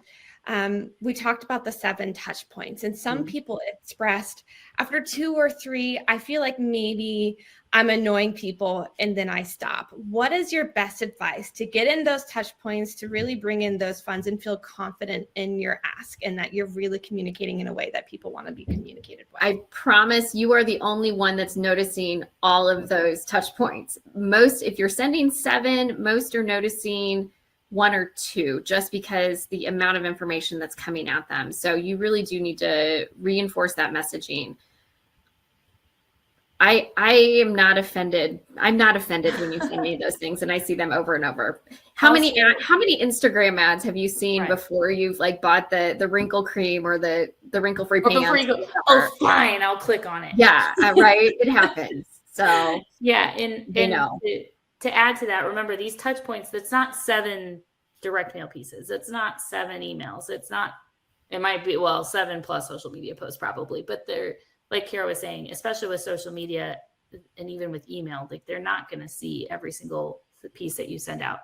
We talked about the 7 touch points, and some people expressed after 2 or 3, I feel like maybe I'm annoying people and then I stop. What is your best advice to get in those touch points, to really bring in those funds and feel confident in your ask and that you're really communicating in a way that people want to be communicated with? I promise you are the only one that's noticing all of those touch points. Most, if you're sending 7, most are noticing 1 or 2, just because the amount of information that's coming at them. So you really do need to reinforce that messaging. I am not offended. I'm not offended when you send me those things and I see them over and over. How many Instagram ads have you seen before you've like bought the wrinkle cream or the wrinkle free pants? Oh, fine, I'll click on it. Yeah, right. It happens. So yeah, and to add to that, remember these touch points, that's not 7 direct mail pieces. It's not 7 emails. It might be, 7 plus social media posts probably, but they're, like Kara was saying, especially with social media and even with email, like they're not going to see every single piece that you send out.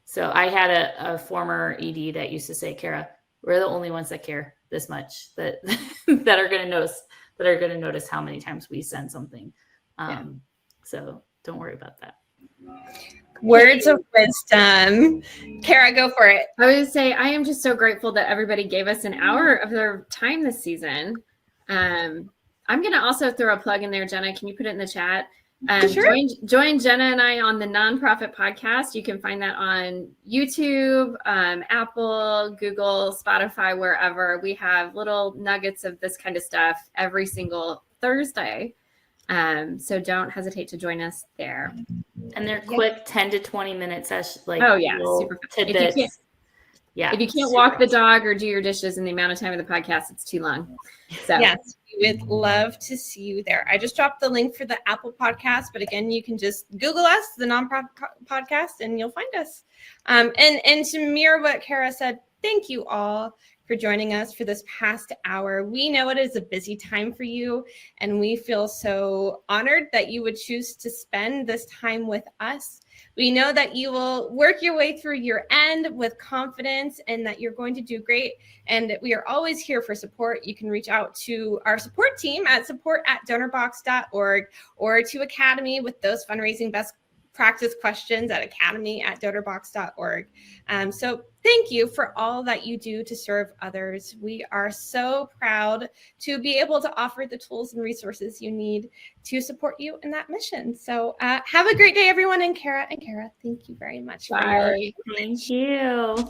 So I had a former ED that used to say, Kara, we're the only ones that care this much, that are going to notice how many times we send something. So don't worry about that. Words of wisdom. Kara, go for it. I would say I am just so grateful that everybody gave us an hour of their time this season. I'm going to also throw a plug in there, Jenna. Can you put it in the chat? Sure. Join Jenna and I on the Nonprofit Podcast. You can find that on YouTube, Apple, Google, Spotify, wherever. We have little nuggets of this kind of stuff every single Thursday. So don't hesitate to join us there. And they're quick 10 to 20 minutes. Super tidbits. If you can't walk the dog or do your dishes in the amount of time of the podcast, it's too long. So yes, we would love to see you there. I just dropped the link for the Apple Podcast, but again, you can just Google us, the Nonprofit Podcast, and you'll find us. And to mirror what Kara said, thank you all for joining us for this past hour. We know it is a busy time for you, and we feel so honored that you would choose to spend this time with us. We know that you will work your way through your end with confidence and that you're going to do great. And we are always here for support. You can reach out to our support team at support@donorbox.org or to Academy with those fundraising best practice questions at academy@donorbox.org. So thank you for all that you do to serve others. We are so proud to be able to offer the tools and resources you need to support you in that mission. So have a great day, everyone. And Kara, thank you very much. Bye. Thank you.